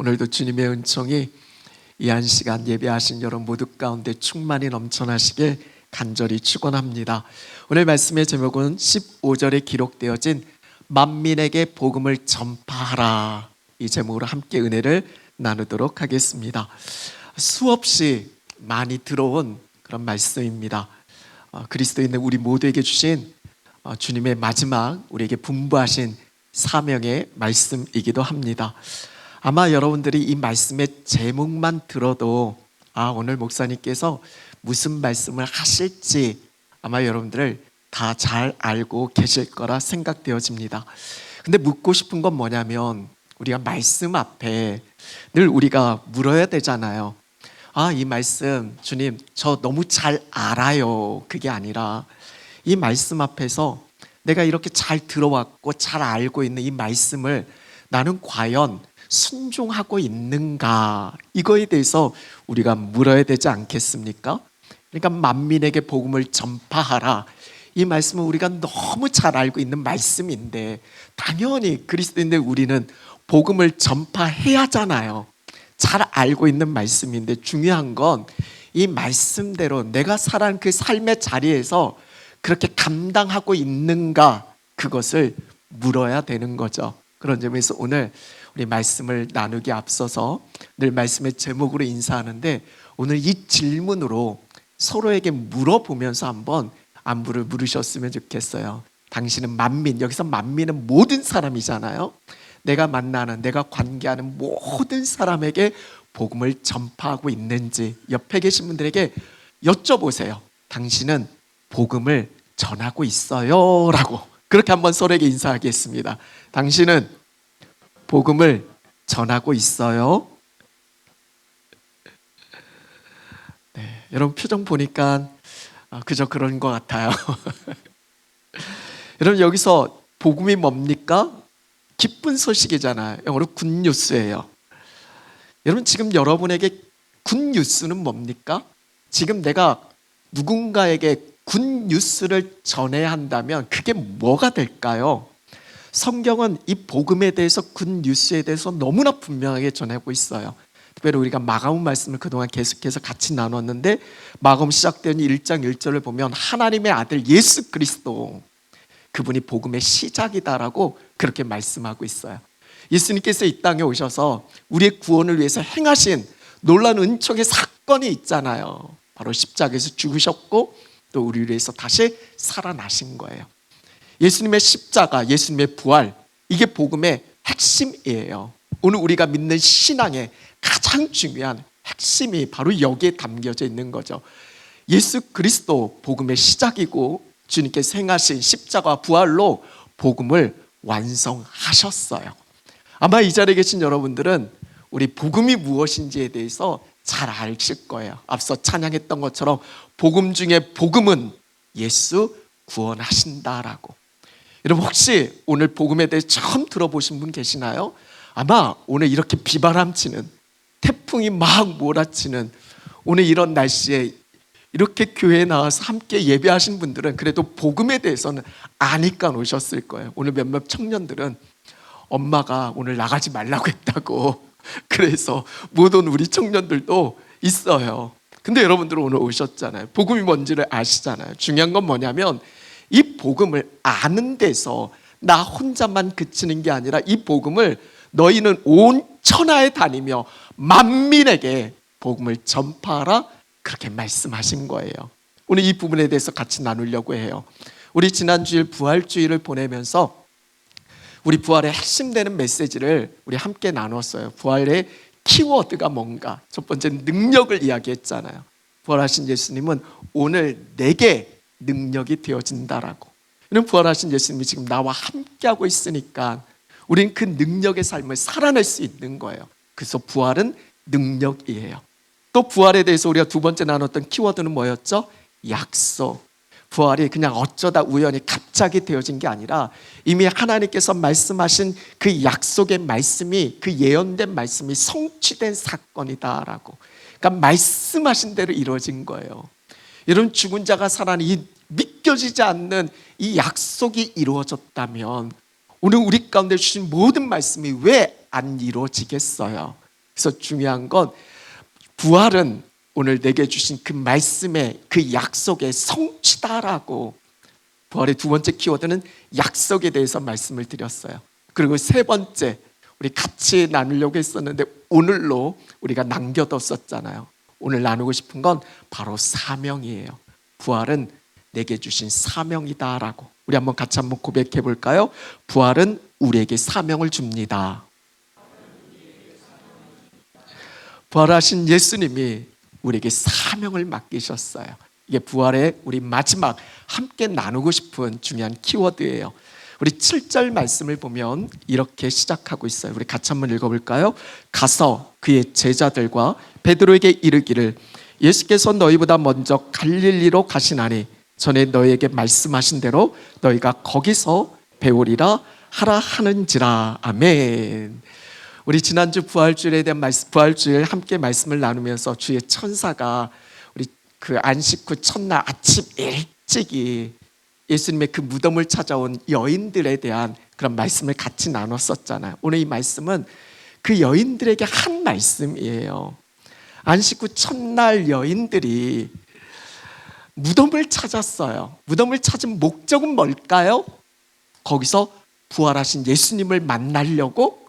오늘도 주님의 은총이 이 한 시간 예배하신 여러분 모두 가운데 충만히 넘쳐나시길 간절히 축원합니다. 오늘 말씀의 제목은 15절에 기록되어진 만민에게 복음을 전파하라, 이 제목으로 함께 은혜를 나누도록 하겠습니다. 수없이 많이 들어온 그런 말씀입니다. 그리스도인의 우리 모두에게 주신 주님의 마지막 우리에게 분부하신 사명의 말씀이기도 합니다. 아마 여러분들이 이 말씀의 제목만 들어도 오늘 목사님께서 무슨 말씀을 하실지 아마 여러분들 다 잘 알고 계실 거라 생각되어집니다. 근데 묻고 싶은 건 뭐냐면, 우리가 말씀 앞에 늘 우리가 물어야 되잖아요. 이 말씀 주님 저 너무 잘 알아요, 그게 아니라 이 말씀 앞에서 내가 이렇게 잘 들어왔고 잘 알고 있는 이 말씀을 나는 과연 순종하고 있는가, 이거에 대해서 우리가 물어야 되지 않겠습니까? 그러니까 만민에게 복음을 전파하라, 이 말씀은 우리가 너무 잘 알고 있는 말씀인데 당연히 그리스도인들 우리는 복음을 전파해야 하잖아요. 잘 알고 있는 말씀인데 중요한 건 이 말씀대로 내가 살아가는 그 삶의 자리에서 그렇게 감당하고 있는가, 그것을 물어야 되는 거죠. 그런 점에서 오늘 우리 말씀을 나누기 앞서서 늘 말씀의 제목으로 인사하는데, 오늘 이 질문으로 서로에게 물어보면서 한번 안부를 물으셨으면 좋겠어요. 당신은 만민, 여기서 만민은 모든 사람이잖아요. 내가 만나는, 내가 관계하는 모든 사람에게 복음을 전파하고 있는지 옆에 계신 분들에게 여쭤보세요. 당신은 복음을 전하고 있어요? 라고 그렇게 한번 서로에게 인사하겠습니다. 당신은 복음을 전하고 있어요? 네, 여러분 표정 보니까 그저 그런 것 같아요. 여러분 여기서 복음이 뭡니까? 기쁜 소식이잖아요. 영어로 굿뉴스예요. 여러분 지금 여러분에게 굿뉴스는 뭡니까? 지금 내가 누군가에게 굿뉴스를 전해야 한다면 그게 뭐가 될까요? 성경은 이 복음에 대해서, 굿뉴스에 대해서 너무나 분명하게 전하고 있어요. 특별히 우리가 마가음 말씀을 그동안 계속해서 같이 나눴는데, 마가음 시작되는 1장 1절을 보면 하나님의 아들 예수 그리스도, 그분이 복음의 시작이다라고 그렇게 말씀하고 있어요. 예수님께서 이 땅에 오셔서 우리의 구원을 위해서 행하신 놀라운 은총의 사건이 있잖아요. 바로 십자가에서 죽으셨고 또 우리를 위해서 다시 살아나신 거예요. 예수님의 십자가, 예수님의 부활, 이게 복음의 핵심이에요. 오늘 우리가 믿는 신앙의 가장 중요한 핵심이 바로 여기에 담겨져 있는 거죠. 예수 그리스도 복음의 시작이고 주님께서 행하신 십자가 부활로 복음을 완성하셨어요. 아마 이 자리에 계신 여러분들은 우리 복음이 무엇인지에 대해서 잘 아실 거예요. 앞서 찬양했던 것처럼 복음 중에 복음은 예수 구원하신다라고. 여러분 혹시 오늘 복음에 대해 처음 들어보신 분 계시나요? 아마 오늘 이렇게 비바람치는, 태풍이 막 몰아치는 오늘 이런 날씨에 이렇게 교회에 나와서 함께 예배하신 분들은 그래도 복음에 대해서는 아니까 오셨을 거예요. 오늘 몇몇 청년들은 엄마가 오늘 나가지 말라고 했다고, 그래서 못 온 우리 청년들도 있어요. 근데 여러분들은 오늘 오셨잖아요. 복음이 뭔지를 아시잖아요. 중요한 건 뭐냐면 이 복음을 아는 데서 나 혼자만 그치는 게 아니라 이 복음을 너희는 온 천하에 다니며 만민에게 복음을 전파하라, 그렇게 말씀하신 거예요. 오늘 이 부분에 대해서 같이 나누려고 해요. 우리 지난 주일 부활주일을 보내면서 우리 부활의 핵심 되는 메시지를 우리 함께 나눴어요. 부활의 키워드가 뭔가, 첫 번째 능력을 이야기했잖아요. 부활하신 예수님은 오늘 내게 능력이 되어진다라고. 이런 부활하신 예수님이 지금 나와 함께하고 있으니까 우리는 그 능력의 삶을 살아낼 수 있는 거예요. 그래서 부활은 능력이에요. 또 부활에 대해서 우리가 두 번째 나눴던 키워드는 뭐였죠? 약속. 부활이 그냥 어쩌다 우연히 갑자기 되어진 게 아니라 이미 하나님께서 말씀하신 그 약속의 말씀이, 그 예언된 말씀이 성취된 사건이다라고. 그러니까 말씀하신 대로 이루어진 거예요. 여러분 죽은 자가 살아나는 이 믿겨지지 않는 이 약속이 이루어졌다면 오늘 우리 가운데 주신 모든 말씀이 왜 안 이루어지겠어요? 그래서 중요한 건 부활은 오늘 내게 주신 그 말씀의 그 약속의 성취다라고, 부활의 두 번째 키워드는 약속에 대해서 말씀을 드렸어요. 그리고 세 번째, 우리 같이 나누려고 했었는데 오늘로 우리가 남겨뒀었잖아요. 오늘 나누고 싶은 건 바로 사명이에요. 부활은 내게 주신 사명이다라고. 우리 같이 한번 고백해 볼까요? 부활은 우리에게 사명을 줍니다. 부활하신 예수님이 우리에게 사명을 맡기셨어요. 이게 부활의 우리 마지막 함께 나누고 싶은 중요한 키워드예요. 우리 7절 말씀을 보면 이렇게 시작하고 있어요. 우리 같이 한번 읽어볼까요? 가서 그의 제자들과 베드로에게 이르기를 예수께서 너희보다 먼저 갈릴리로 가시나니 전에 너희에게 말씀하신 대로 너희가 거기서 배우리라 하라 하는지라. 아멘. 우리 지난주 부활주일에 대한 부활주일 함께 말씀을 나누면서 주의 천사가 우리 그 안식 후 첫날 아침 일찍이 예수님의 그 무덤을 찾아온 여인들에 대한 그런 말씀을 같이 나눴었잖아요. 오늘 이 말씀은 그 여인들에게 한 말씀이에요. 안식 후 첫날 여인들이 무덤을 찾았어요. 무덤을 찾은 목적은 뭘까요? 거기서 부활하신 예수님을 만나려고?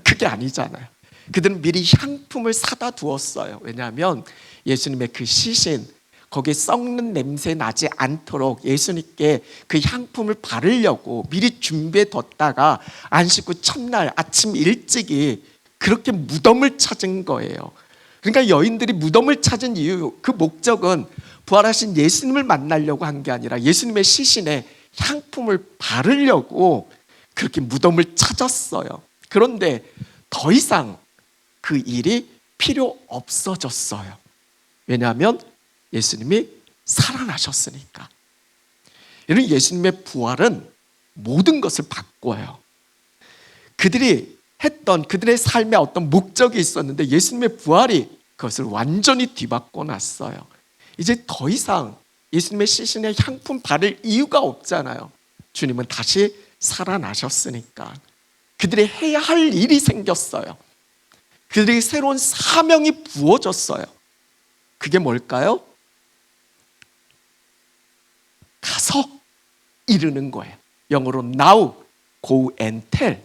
그게 아니잖아요. 그들은 미리 향품을 사다 두었어요. 왜냐하면 예수님의 그 시신, 거기에 썩는 냄새 나지 않도록 예수님께 그 향품을 바르려고 미리 준비해 뒀다가 안식 후 첫날 아침 일찍이 그렇게 무덤을 찾은 거예요. 그러니까 여인들이 무덤을 찾은 이유, 그 목적은 부활하신 예수님을 만나려고 한 게 아니라 예수님의 시신에 향품을 바르려고 그렇게 무덤을 찾았어요. 그런데 더 이상 그 일이 필요 없어졌어요. 왜냐하면 예수님이 살아나셨으니까. 이런 예수님의 부활은 모든 것을 바꿔요. 그들이 했던 그들의 삶에 어떤 목적이 있었는데 예수님의 부활이 그것을 완전히 뒤바꿔 놨어요. 이제 더 이상 예수님의 시신에 향품 바를 이유가 없잖아요. 주님은 다시 살아나셨으니까. 그들이 해야 할 일이 생겼어요. 그들에게 새로운 사명이 부어졌어요. 그게 뭘까요? 가서 이르는 거예요. 영어로 now, go and tell.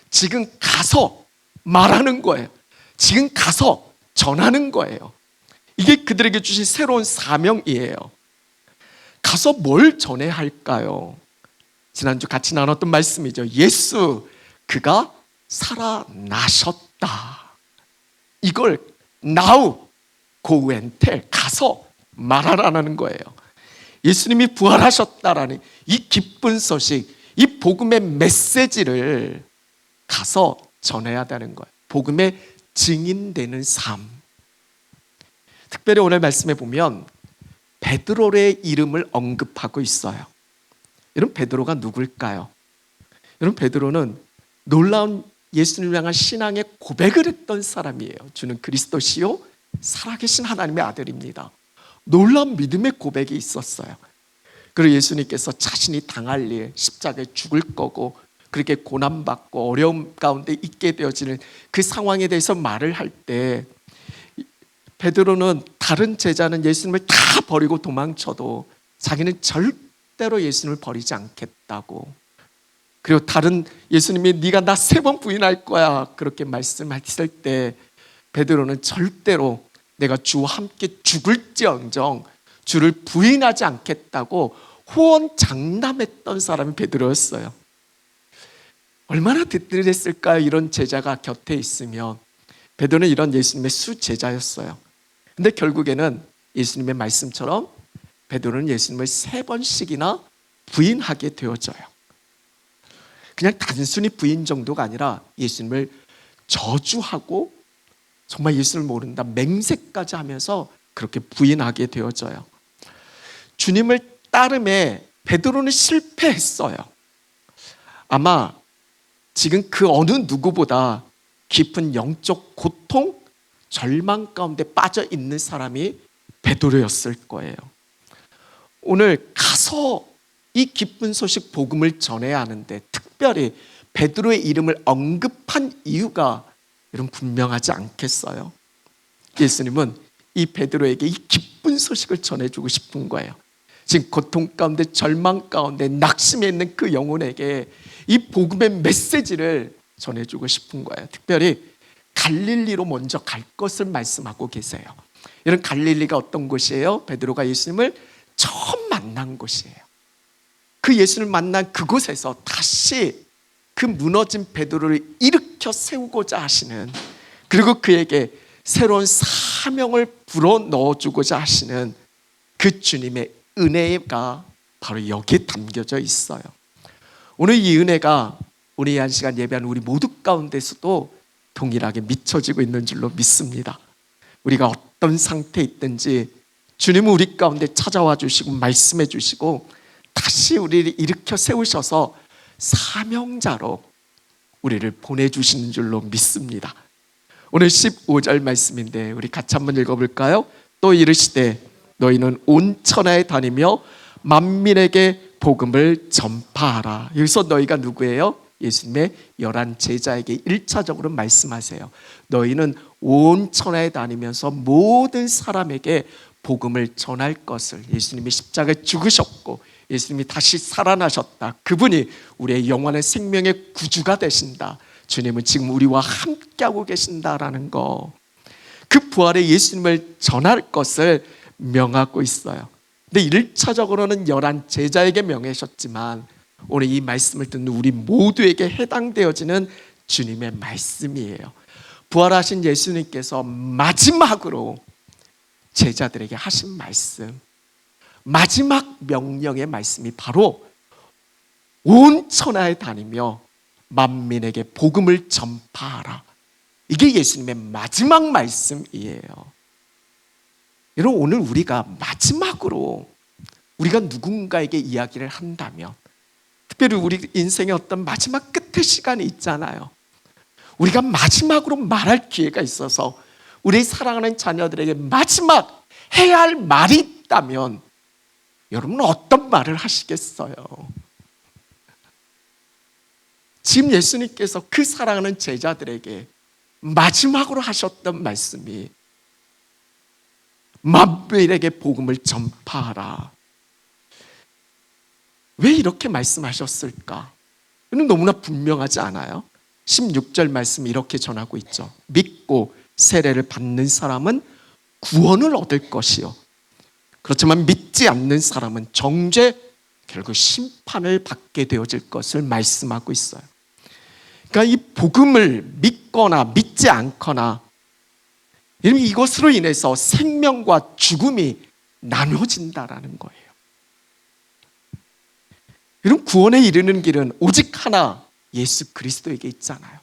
지금 가서 말하는 거예요. 지금 가서 전하는 거예요. 이게 그들에게 주신 새로운 사명이에요. 가서 뭘 전해야 할까요? 지난주 같이 나눴던 말씀이죠. 예수, 그가 살아나셨다. 이걸 now, go and tell, 가서 말하라는 거예요. 예수님이 부활하셨다라는 이 기쁜 소식, 이 복음의 메시지를 가서 전해야 되는 거예요. 복음의 증인되는 삶. 특별히 오늘 말씀에 보면 베드로의 이름을 언급하고 있어요. 여러분, 베드로가 누굴까요? 여러분, 베드로는 놀라운 예수님을 향한 신앙의 고백을 했던 사람이에요. 주는 그리스도시요 살아계신 하나님의 아들입니다. 놀라운 믿음의 고백이 있었어요. 그리고 예수님께서 자신이 당할 일, 십자가에 죽을 거고 그렇게 고난받고 어려움 가운데 있게 되어지는 그 상황에 대해서 말을 할 때 베드로는 다른 제자는 예수님을 다 버리고 도망쳐도 자기는 절대로 예수님을 버리지 않겠다고, 그리고 다른 예수님이 네가 나 3번 부인할 거야 그렇게 말씀했을 때 베드로는 절대로 내가 주와 함께 죽을지언정 주를 부인하지 않겠다고 호언장담했던 사람이 베드로였어요. 얼마나 든든했을까요? 이런 제자가 곁에 있으면. 베드로는 이런 예수님의 수제자였어요. 근데 결국에는 예수님의 말씀처럼 베드로는 예수님을 3번씩이나 부인하게 되어져요. 그냥 단순히 부인 정도가 아니라 예수님을 저주하고 정말 예수를 모른다 맹세까지 하면서 그렇게 부인하게 되어져요. 주님을 따름에 베드로는 실패했어요. 아마 지금 그 어느 누구보다 깊은 영적 고통, 절망 가운데 빠져 있는 사람이 베드로였을 거예요. 오늘 가서 이 기쁜 소식 복음을 전해야 하는데 특별히 베드로의 이름을 언급한 이유가 여러분 분명하지 않겠어요? 예수님은 이 베드로에게 이 기쁜 소식을 전해주고 싶은 거예요. 지금 고통 가운데 절망 가운데 낙심해 있는 그 영혼에게 이 복음의 메시지를 전해주고 싶은 거예요. 특별히 갈릴리로 먼저 갈 것을 말씀하고 계세요. 이런 갈릴리가 어떤 곳이에요? 베드로가 예수님을 처음 만난 곳이에요. 그 예수님을 만난 그곳에서 다시 그 무너진 베드로를 일으켜 세우고자 하시는, 그리고 그에게 새로운 사명을 불어넣어주고자 하시는 그 주님의 은혜가 바로 여기에 담겨져 있어요. 오늘 이 은혜가 우리 한 시간 예배하는 우리 모두 가운데서도 동일하게 미쳐지고 있는 줄로 믿습니다. 우리가 어떤 상태에 있든지 주님은 우리 가운데 찾아와 주시고 말씀해 주시고 다시 우리를 일으켜 세우셔서 사명자로 우리를 보내주시는 줄로 믿습니다. 오늘 15절 말씀인데 우리 같이 한번 읽어볼까요? 또 이르시되 너희는 온 천하에 다니며 만민에게 복음을 전파하라. 여기서 너희가 누구예요? 예수님의 11 제자에게 1차적으로 말씀하세요. 너희는 온 천하에 다니면서 모든 사람에게 복음을 전할 것을, 예수님이 십자가에 죽으셨고 예수님이 다시 살아나셨다, 그분이 우리의 영원한 생명의 구주가 되신다, 주님은 지금 우리와 함께하고 계신다라는 거, 그 부활의 예수님을 전할 것을 명하고 있어요. 근데 1차적으로는 11 제자에게 명하셨지만 오늘 이 말씀을 듣는 우리 모두에게 해당되어지는 주님의 말씀이에요. 부활하신 예수님께서 마지막으로 제자들에게 하신 말씀, 마지막 명령의 말씀이 바로 온 천하에 다니며 만민에게 복음을 전파하라. 이게 예수님의 마지막 말씀이에요. 여러분, 오늘 우리가 마지막으로 우리가 누군가에게 이야기를 한다면, 특별히 우리 인생의 어떤 마지막 끝의 시간이 있잖아요. 우리가 마지막으로 말할 기회가 있어서 우리 사랑하는 자녀들에게 마지막 해야 할 말이 있다면 여러분은 어떤 말을 하시겠어요? 지금 예수님께서 그 사랑하는 제자들에게 마지막으로 하셨던 말씀이 만민에게 복음을 전파하라. 왜 이렇게 말씀하셨을까? 이는 너무나 분명하지 않아요? 16절 말씀 이렇게 전하고 있죠. 믿고 세례를 받는 사람은 구원을 얻을 것이요, 그렇지만 믿지 않는 사람은 정죄, 결국 심판을 받게 되어질 것을 말씀하고 있어요. 그러니까 이 복음을 믿거나 믿지 않거나, 이것으로 인해서 생명과 죽음이 나눠진다라는 거예요. 여러분, 구원에 이르는 길은 오직 하나, 예수 그리스도에게 있잖아요.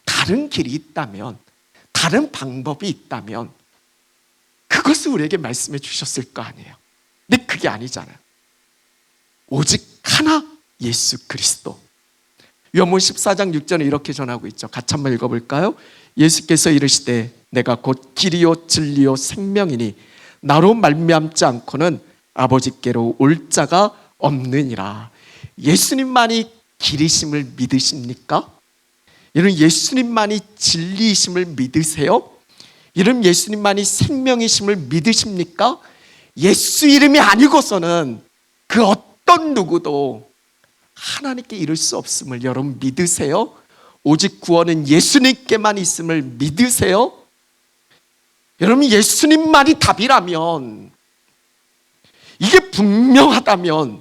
다른 길이 있다면, 다른 방법이 있다면 그것을 우리에게 말씀해 주셨을 거 아니에요. 근데 그게 아니잖아요. 오직 하나, 예수 그리스도. 요한복음 14장 6절에 이렇게 전하고 있죠. 같이 한번 읽어볼까요? 예수께서 이르시되 내가 곧 길이요 진리요 생명이니 나로 말미암지 않고는 아버지께로 올 자가 없느니라. 예수님만이 길이심을 믿으십니까? 여러분, 예수님만이 진리이심을 믿으세요? 여러분, 예수님만이 생명이심을 믿으십니까? 예수 이름이 아니고서는 그 어떤 누구도 하나님께 이룰 수 없음을 여러분 믿으세요? 오직 구원은 예수님께만 있음을 믿으세요? 여러분, 예수님만이 답이라면, 이게 분명하다면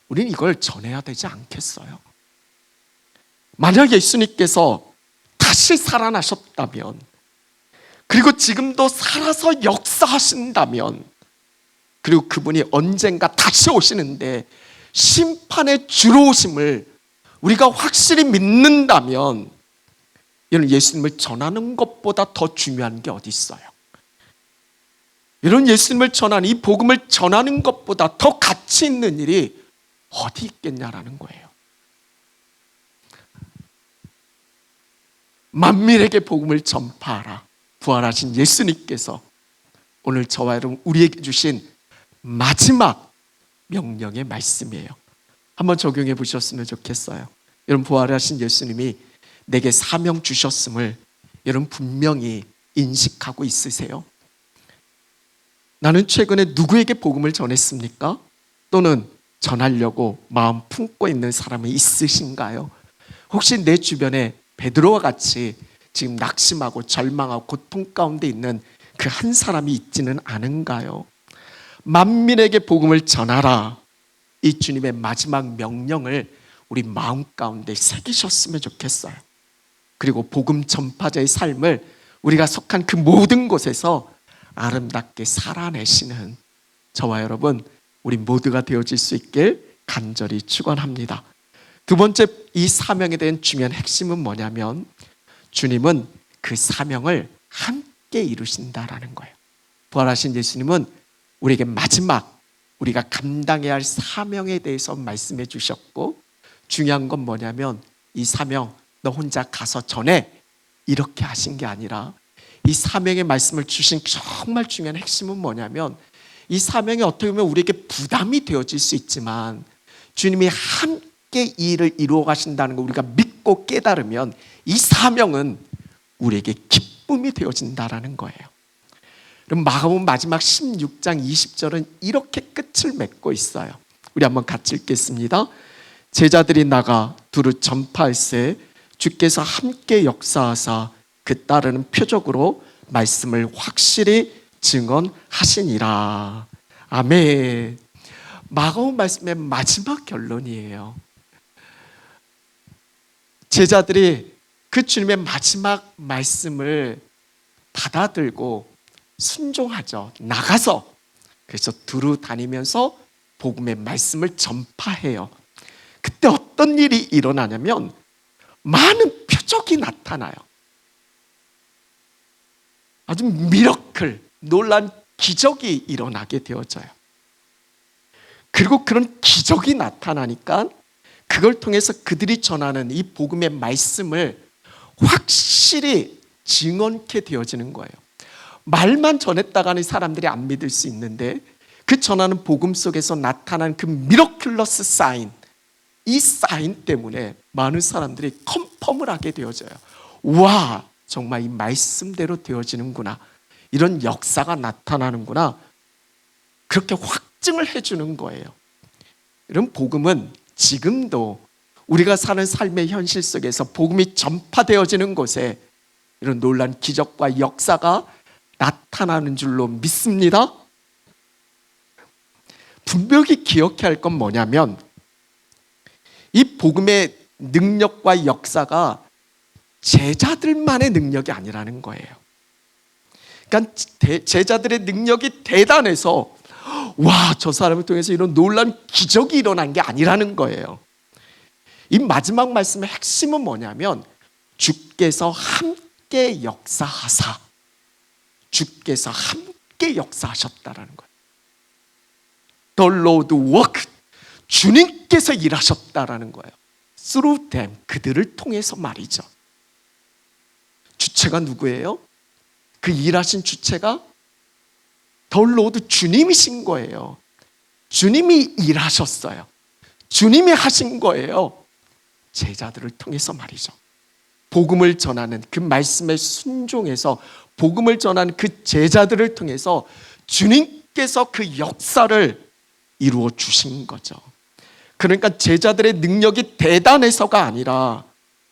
우리는 이걸 전해야 되지 않겠어요? 만약 예수님께서 다시 살아나셨다면, 그리고 지금도 살아서 역사하신다면, 그리고 그분이 언젠가 다시 오시는데 심판의 주로 오심을 우리가 확실히 믿는다면, 여러분, 예수님을 전하는 것보다 더 중요한 게 어디 있어요? 여러분, 예수님을 전하는, 이 복음을 전하는 것보다 더 가치 있는 일이 어디 있겠냐라는 거예요. 만민에게 복음을 전파하라. 부활하신 예수님께서 오늘 저와 여러분 우리에게 주신 마지막 명령의 말씀이에요. 한번 적용해 보셨으면 좋겠어요. 여러분, 부활하신 예수님이 내게 사명 주셨음을 여러분 분명히 인식하고 있으세요? 나는 최근에 누구에게 복음을 전했습니까? 또는 전하려고 마음 품고 있는 사람이 있으신가요? 혹시 내 주변에 베드로와 같이 지금 낙심하고 절망하고 고통 가운데 있는 그 한 사람이 있지는 않은가요? 만민에게 복음을 전하라, 이 주님의 마지막 명령을 우리 마음 가운데 새기셨으면 좋겠어요. 그리고 복음 전파자의 삶을 우리가 속한 그 모든 곳에서 아름답게 살아내시는 저와 여러분, 우리 모두가 되어질 수 있길 간절히 축원합니다. 두 번째, 이 사명에 대한 중요한 핵심은 뭐냐면 주님은 그 사명을 함께 이루신다라는 거예요. 부활하신 예수님은 우리에게 마지막 우리가 감당해야 할 사명에 대해서 말씀해 주셨고, 중요한 건 뭐냐면 이 사명 너 혼자 가서 전해, 이렇게 하신 게 아니라 이 사명의 말씀을 주신 정말 중요한 핵심은 뭐냐면 이 사명이 어떻게 보면 우리에게 부담이 되어질 수 있지만 주님이 함께 이 일을 이루어 가신다는 걸 우리가 믿고 깨달으면 이 사명은 우리에게 기쁨이 되어진다는 거예요. 그럼 마가복음 마지막 16장 20절은 이렇게 끝을 맺고 있어요. 우리 한번 같이 읽겠습니다. 제자들이 나가 두루 전파할세 주께서 함께 역사하사 그 따르는 표적으로 말씀을 확실히 증언하시니라. 아멘. 마가복음 말씀의 마지막 결론이에요. 제자들이 그 주님의 마지막 말씀을 받아들고 순종하죠. 나가서 그래서 두루 다니면서 복음의 말씀을 전파해요. 그때 어떤 일이 일어나냐면 많은 표적이 나타나요. 아주 미러클, 놀란 기적이 일어나게 되어져요. 그리고 그런 기적이 나타나니까 그걸 통해서 그들이 전하는 이 복음의 말씀을 확실히 증언케 되어지는 거예요. 말만 전했다가는 사람들이 안 믿을 수 있는데 그 전하는 복음 속에서 나타난 그 미러클러스 사인, 이 사인 때문에 많은 사람들이 컨펌을 하게 되어져요. 와, 정말 이 말씀대로 되어지는구나, 이런 역사가 나타나는구나, 그렇게 확증을 해주는 거예요. 이런 복음은 지금도 우리가 사는 삶의 현실 속에서 복음이 전파되어지는 곳에 이런 놀라운 기적과 역사가 나타나는 줄로 믿습니다. 분명히 기억해야 할 건 뭐냐면 이 복음의 능력과 역사가 제자들만의 능력이 아니라는 거예요. 그러니까 제자들의 능력이 대단해서 와, 저 사람을 통해서 이런 놀라운 기적이 일어난 게 아니라는 거예요. 이 마지막 말씀의 핵심은 뭐냐면 주께서 함께 역사하사, 주께서 함께 역사하셨다라는 거예요. The Lord worked, 주님께서 일하셨다라는 거예요. Through them, 그들을 통해서 말이죠. 주체가 누구예요? 그 일하신 주체가 The Lord, 주님이신 거예요. 주님이 일하셨어요. 주님이 하신 거예요. 제자들을 통해서 말이죠. 복음을 전하는 그 말씀에 순종해서 복음을 전하는 그 제자들을 통해서 주님께서 그 역사를 이루어 주신 거죠. 그러니까 제자들의 능력이 대단해서가 아니라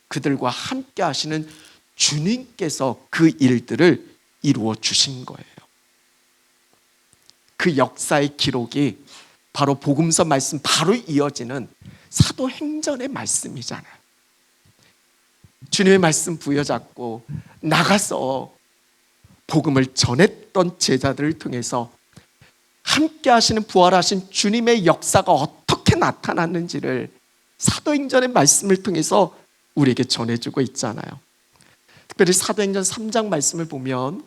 그들과 함께 하시는 주님께서 그 일들을 이루어 주신 거예요. 그 역사의 기록이 바로 복음서 말씀 바로 이어지는 사도행전의 말씀이잖아요. 주님의 말씀 부여잡고 나가서 복음을 전했던 제자들을 통해서 함께 하시는 부활하신 주님의 역사가 어떻게 나타났는지를 사도행전의 말씀을 통해서 우리에게 전해주고 있잖아요. 특별히 사도행전 3장 말씀을 보면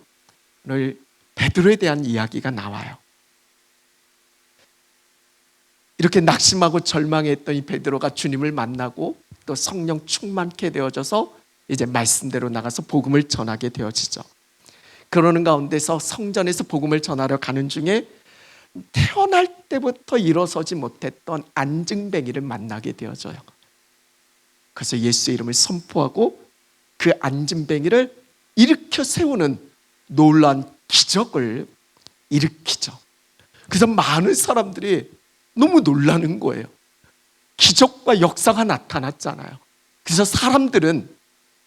오늘 베드로에 대한 이야기가 나와요. 이렇게 낙심하고 절망했던 이 베드로가 주님을 만나고 또 성령 충만케 되어져서 이제 말씀대로 나가서 복음을 전하게 되어지죠. 그러는 가운데서 성전에서 복음을 전하러 가는 중에 태어날 때부터 일어서지 못했던 안증뱅이를 만나게 되어져요. 그래서 예수의 이름을 선포하고 그 안진뱅이를 일으켜 세우는 놀라운 기적을 일으키죠. 그래서 많은 사람들이 너무 놀라는 거예요. 기적과 역사가 나타났잖아요. 그래서 사람들은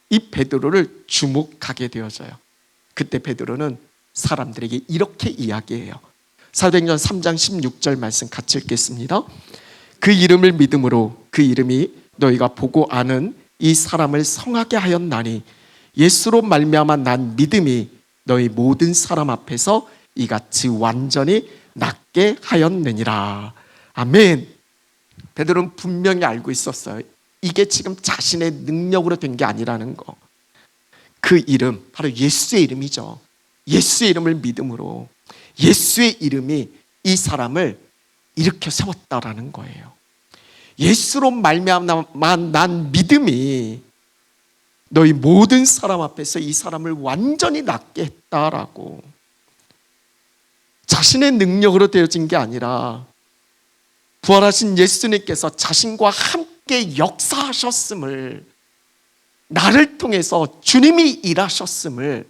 이 베드로를 주목하게 되어져요. 그때 베드로는 사람들에게 이렇게 이야기해요. 사도행전 3장 16절 말씀 같이 읽겠습니다. 그 이름을 믿음으로 그 이름이 너희가 보고 아는 이 사람을 성하게 하였나니 예수로 말미암아 난 믿음이 너희 모든 사람 앞에서 이같이 완전히 낫게 하였느니라. 아멘. 베드로는 분명히 알고 있었어요. 이게 지금 자신의 능력으로 된 게 아니라는 거. 그 이름, 바로 예수의 이름이죠. 예수의 이름을 믿음으로 예수의 이름이 이 사람을 일으켜 세웠다라는 거예요. 예수로 말미암아 난 믿음이 너희 모든 사람 앞에서 이 사람을 완전히 낫게 했다라고. 자신의 능력으로 되어진 게 아니라 부활하신 예수님께서 자신과 함께 역사하셨음을, 나를 통해서 주님이 일하셨음을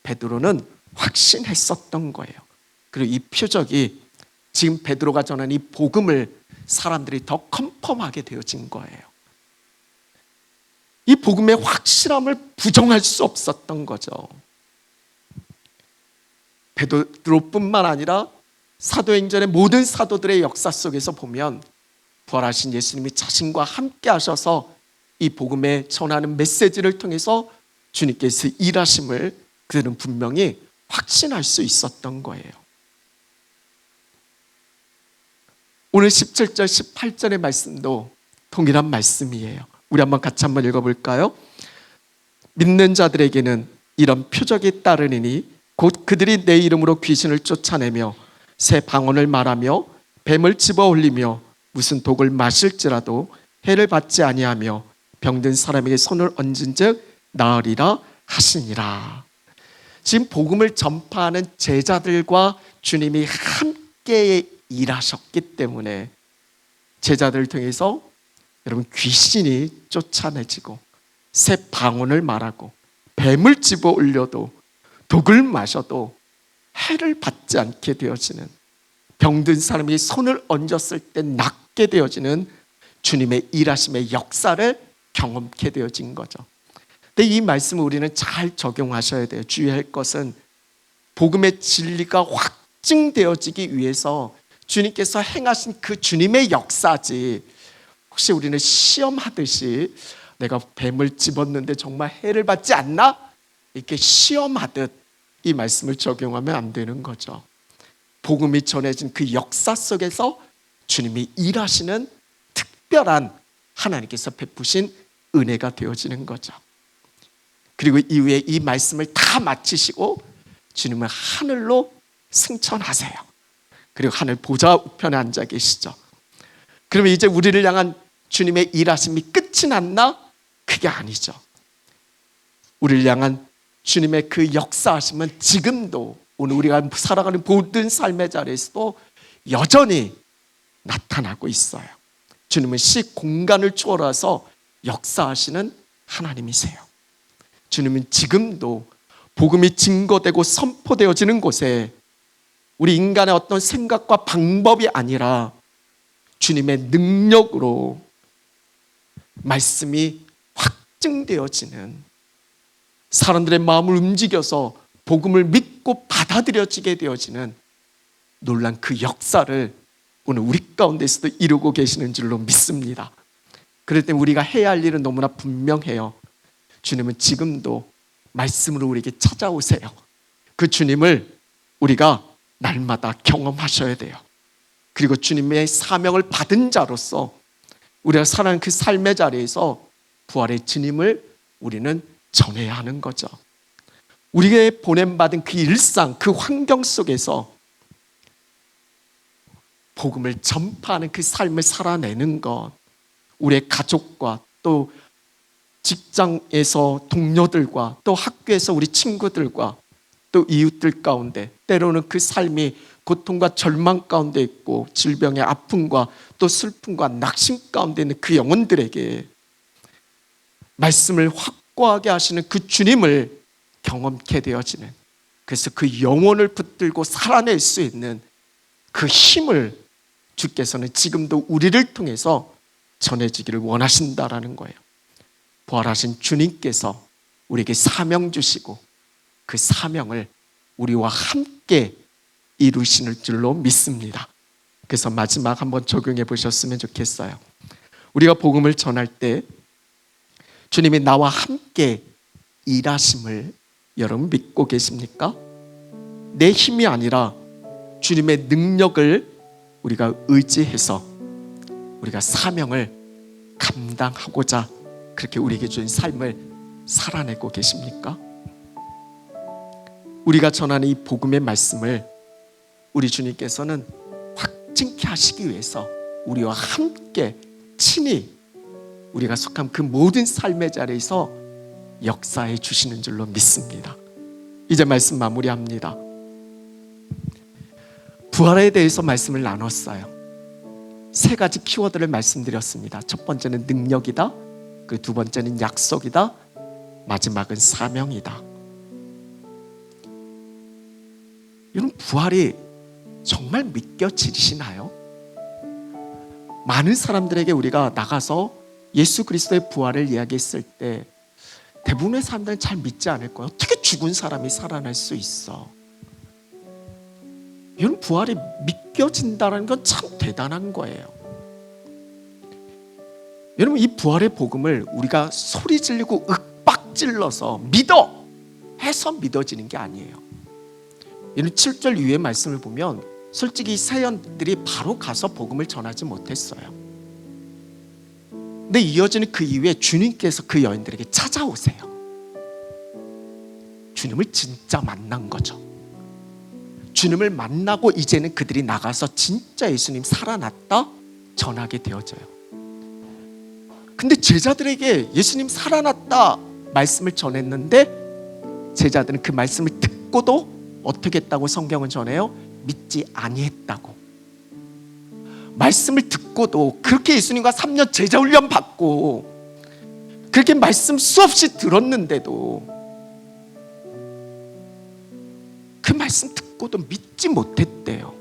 베드로는 확신했었던 거예요. 그리고 이 표적이 지금 베드로가 전한 이 복음을 사람들이 더 컨펌하게 되어진 거예요. 이 복음의 확실함을 부정할 수 없었던 거죠. 베드로뿐만 아니라 사도행전의 모든 사도들의 역사 속에서 보면 부활하신 예수님이 자신과 함께 하셔서 이 복음에 전하는 메시지를 통해서 주님께서 일하심을 그들은 분명히 확신할 수 있었던 거예요. 오늘 17절 18절의 말씀도 동일한 말씀이에요. 우리 같이 한번 읽어볼까요? 믿는 자들에게는 이런 표적이 따르니 곧 그들이 내 이름으로 귀신을 쫓아내며 새 방언을 말하며 뱀을 집어 올리며 무슨 독을 마실지라도 해를 받지 아니하며 병든 사람에게 손을 얹은즉 나으리라 하시니라. 지금 복음을 전파하는 제자들과 주님이 함께 일하셨기 때문에 제자들을 통해서 여러분 귀신이 쫓아내지고 새 방언을 말하고 뱀을 집어 올려도 독을 마셔도 해를 받지 않게 되어지는, 병든 사람이 손을 얹었을 때 낫게 되어지는 주님의 일하심의 역사를 경험케 되어진 거죠. 근데 이 말씀을 우리는 잘 적용하셔야 돼요. 주의할 것은 복음의 진리가 확증되어지기 위해서 주님께서 행하신 그 주님의 역사지, 혹시 우리는 시험하듯이 내가 뱀을 집었는데 정말 해를 받지 않나? 이렇게 시험하듯 이 말씀을 적용하면 안 되는 거죠. 복음이 전해진 그 역사 속에서 주님이 일하시는 특별한 하나님께서 베푸신 은혜가 되어지는 거죠. 그리고 이후에 이 말씀을 다 마치시고 주님은 하늘로 승천하세요. 그리고 하늘 보좌 우편에 앉아 계시죠. 그러면 이제 우리를 향한 주님의 일하심이 끝이 났나? 그게 아니죠. 우리를 향한 주님의 그 역사하심은 지금도 오늘 우리가 살아가는 모든 삶의 자리에서도 여전히 나타나고 있어요. 주님은 시 공간을 초월해서 역사하시는 하나님이세요. 주님은 지금도 복음이 증거되고 선포되어지는 곳에 우리 인간의 어떤 생각과 방법이 아니라 주님의 능력으로 말씀이 확증되어지는, 사람들의 마음을 움직여서 복음을 믿고 받아들여지게 되어지는 놀란 그 역사를 오늘 우리 가운데서도 이루고 계시는 줄로 믿습니다. 그럴 때 우리가 해야 할 일은 너무나 분명해요. 주님은 지금도 말씀으로 우리에게 찾아오세요. 그 주님을 우리가 날마다 경험하셔야 돼요. 그리고 주님의 사명을 받은 자로서 우리가 살아가는 그 삶의 자리에서 부활의 주님을 우리는 전해야 하는 거죠. 우리에게 보냄받은 그 일상, 그 환경 속에서 복음을 전파하는 그 삶을 살아내는 것, 우리의 가족과 또 직장에서 동료들과 또 학교에서 우리 친구들과 또 이웃들 가운데 때로는 그 삶이 고통과 절망 가운데 있고 질병의 아픔과 또 슬픔과 낙심 가운데 있는 그 영혼들에게 말씀을 확고하게 하시는 그 주님을 경험케 되어지는, 그래서 그 영혼을 붙들고 살아낼 수 있는 그 힘을 주께서는 지금도 우리를 통해서 전해주기를 원하신다라는 거예요. 부활하신 주님께서 우리에게 사명 주시고 그 사명을 우리와 함께 이루시는 줄로 믿습니다. 그래서 마지막 한번 적용해 보셨으면 좋겠어요. 우리가 복음을 전할 때 주님이 나와 함께 일하심을 여러분 믿고 계십니까? 내 힘이 아니라 주님의 능력을 우리가 의지해서 우리가 사명을 감당하고자 그렇게 우리에게 주신 삶을 살아내고 계십니까? 우리가 전하는 이 복음의 말씀을 우리 주님께서는 확증케 하시기 위해서 우리와 함께 친히 우리가 속한 그 모든 삶의 자리에서 역사해 주시는 줄로 믿습니다. 이제 말씀 마무리합니다. 부활에 대해서 말씀을 나눴어요. 세 가지 키워드를 말씀드렸습니다. 첫 번째는 능력이다, 그 두 번째는 약속이다, 마지막은 사명이다. 여러분, 부활이 정말 믿겨지시나요? 많은 사람들에게 우리가 나가서 예수 그리스도의 부활을 이야기했을 때 대부분의 사람들은 잘 믿지 않을 거예요. 어떻게 죽은 사람이 살아날 수 있어? 여러분, 부활이 믿겨진다는 건 참 대단한 거예요. 여러분, 이 부활의 복음을 우리가 소리 지르고 윽박 질러서 믿어! 해서 믿어지는 게 아니에요. 여러분, 7절 이후의 말씀을 보면 솔직히 세연들이 바로 가서 복음을 전하지 못했어요. 근데 이어지는 그 이후에 주님께서 그 여인들에게 찾아오세요. 주님을 진짜 만난 거죠. 주님을 만나고 이제는 그들이 나가서 진짜 예수님 살아났다 전하게 되어져요. 근데 제자들에게 예수님 살아났다 말씀을 전했는데 제자들은 그 말씀을 듣고도 어떻게 했다고 성경은 전해요? 믿지 아니했다고. 말씀을 듣고도 그렇게 예수님과 3년 제자 훈련 받고 그렇게 말씀 수없이 들었는데도 그 말씀 듣고도 믿지 못했대요.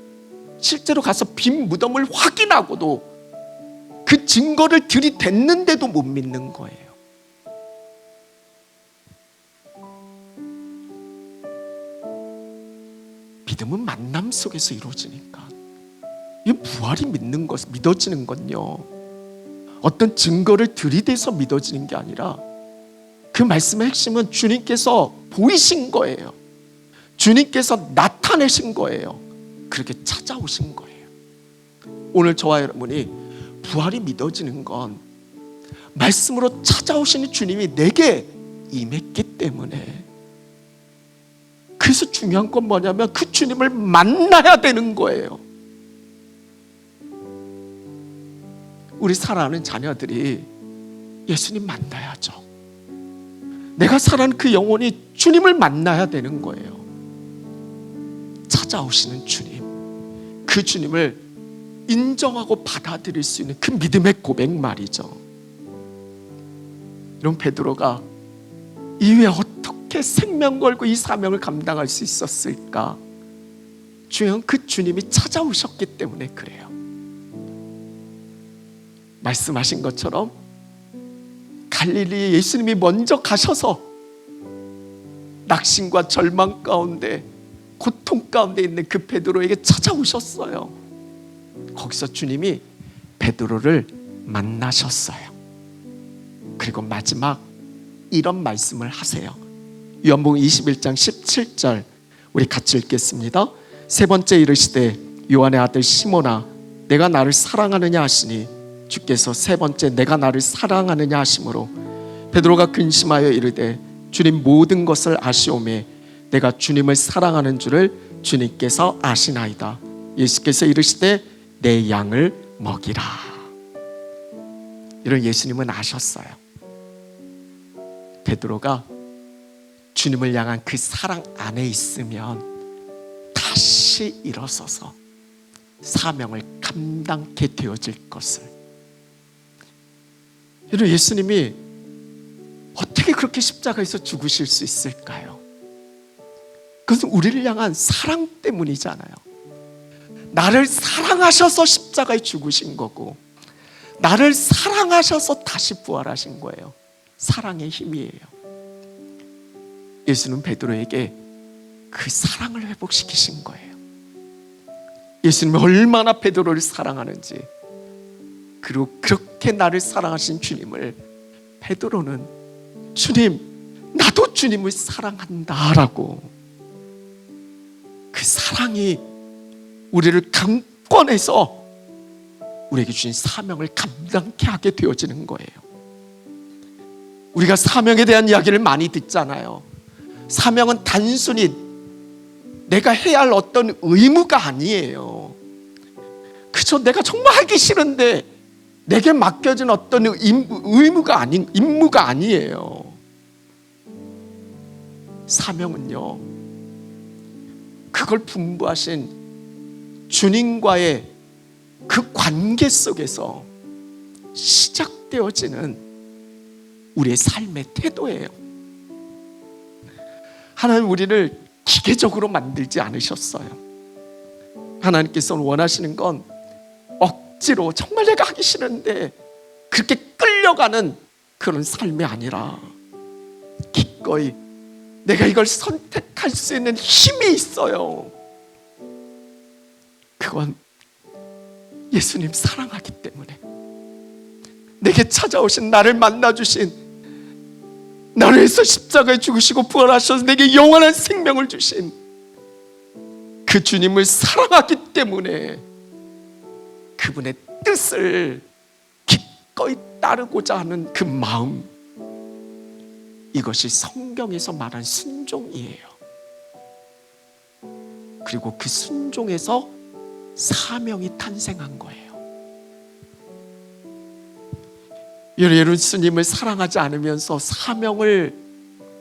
실제로 가서 빈 무덤을 확인하고도 그 증거를 들이댔는데도 못 믿는 거예요. 믿음은 만남 속에서 이루어지니까. 이 부활이 믿어지는 건요, 어떤 증거를 들이대서 믿어지는 게 아니라 그 말씀의 핵심은 주님께서 보이신 거예요. 주님께서 나타내신 거예요. 그렇게 찾아오신 거예요. 오늘 저와 여러분이 부활이 믿어지는 건 말씀으로 찾아오시는 주님이 내게 임했기 때문에. 그래서 중요한 건 뭐냐면 그 주님을 만나야 되는 거예요. 우리 사랑하는 자녀들이 예수님 만나야죠. 내가 사랑하는 그 영혼이 주님을 만나야 되는 거예요. 찾아오시는 주님, 그 주님을 인정하고 받아들일 수 있는 그 믿음의 고백 말이죠. 이런 베드로가 이후에 어떻게 생명 걸고 이 사명을 감당할 수 있었을까? 중요한 그 주님이 찾아오셨기 때문에 그래요. 말씀하신 것처럼 갈릴리에 예수님이 먼저 가셔서 낙심과 절망 가운데 고통 가운데 있는 그 베드로에게 찾아오셨어요. 거기서 주님이 베드로를 만나셨어요. 그리고 마지막 이런 말씀을 하세요. 요한복음 21장 17절 우리 같이 읽겠습니다. 세 번째 이르시되 요한의 아들 시몬아 내가 나를 사랑하느냐 하시니 주께서 세 번째 내가 나를 사랑하느냐 하심으로 베드로가 근심하여 이르되 주님 모든 것을 아시오매 내가 주님을 사랑하는 줄을 주님께서 아시나이다. 예수께서 이르시되 내 양을 먹이라. 이런 예수님은 아셨어요. 베드로가 주님을 향한 그 사랑 안에 있으면 다시 일어서서 사명을 감당케 되어질 것을. 이런 예수님이 어떻게 그렇게 십자가에서 죽으실 수 있을까요? 그것은 우리를 향한 사랑 때문이잖아요. 나를 사랑하셔서 십자가에 죽으신 거고, 나를 사랑하셔서 다시 부활하신 거예요. 사랑의 힘이에요. 예수는 베드로에게 그 사랑을 회복시키신 거예요. 예수님이 얼마나 베드로를 사랑하는지, 그리고 그렇게 나를 사랑하신 주님을 베드로는 주님, 나도 주님을 사랑한다 라고, 그 사랑이 우리를 강권해서 우리에게 주신 사명을 감당케 하게 되어지는 거예요. 우리가 사명에 대한 이야기를 많이 듣잖아요. 사명은 단순히 내가 해야 할 어떤 의무가 아니에요. 그저 내가 정말 하기 싫은데 내게 맡겨진 어떤 임무가 아니에요. 사명은요, 그걸 분부하신 주님과의 그 관계 속에서 시작되어지는 우리의 삶의 태도예요. 하나님 우리를 기계적으로 만들지 않으셨어요. 하나님께서는 원하시는 건 억지로 정말 내가 하기 싫은데 그렇게 끌려가는 그런 삶이 아니라 기꺼이 내가 이걸 선택할 수 있는 힘이 있어요. 그건 예수님 사랑하기 때문에, 내게 찾아오신 나를 만나주신, 나를 위해서 십자가에 죽으시고 부활하셔서 내게 영원한 생명을 주신 그 주님을 사랑하기 때문에 그분의 뜻을 기꺼이 따르고자 하는 그 마음, 이것이 성경에서 말한 순종이에요. 그리고 그 순종에서 사명이 탄생한 거예요. 예수님을 사랑하지 않으면서 사명을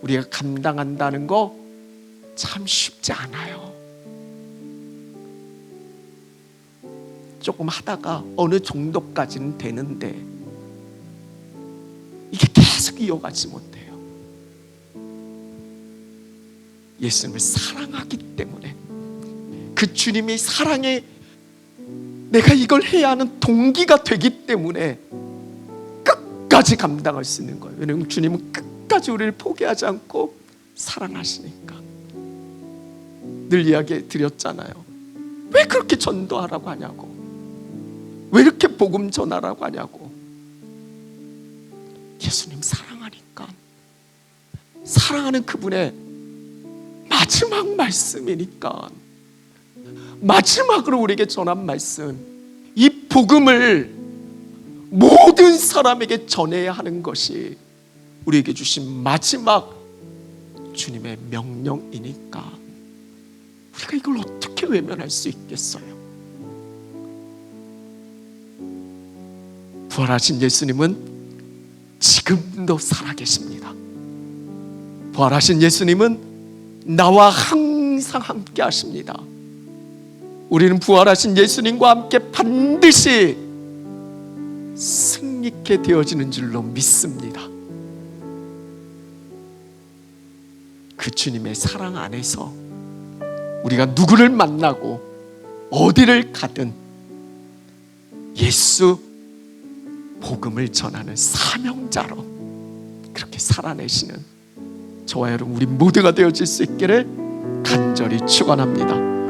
우리가 감당한다는 거 참 쉽지 않아요. 조금 하다가 어느 정도까지는 되는데 이게 계속 이어가지 못해요. 예수님을 사랑하기 때문에, 그 주님이 사랑에 내가 이걸 해야 하는 동기가 되기 때문에 끝까지 감당할 수 있는 거예요. 왜냐하면 주님은 끝까지 우리를 포기하지 않고 사랑하시니까. 늘 이야기 드렸잖아요. 왜 그렇게 전도하라고 하냐고, 왜 이렇게 복음 전하라고 하냐고. 예수님 사랑하니까. 사랑하는 그분의 마지막 말씀이니까, 마지막으로 우리에게 전한 말씀, 이 복음을 모든 사람에게 전해야 하는 것이 우리에게 주신 마지막 주님의 명령이니까 우리가 이걸 어떻게 외면할 수 있겠어요? 부활하신 예수님은 지금도 살아계십니다. 부활하신 예수님은 나와 항상 함께 하십니다. 우리는 부활하신 예수님과 함께 반드시 승리케 되어지는 줄로 믿습니다. 그 주님의 사랑 안에서 우리가 누구를 만나고 어디를 가든 예수 복음을 전하는 사명자로 그렇게 살아내시는 저와 여러분, 우리 모두가 되어질 수 있기를 간절히 축원합니다.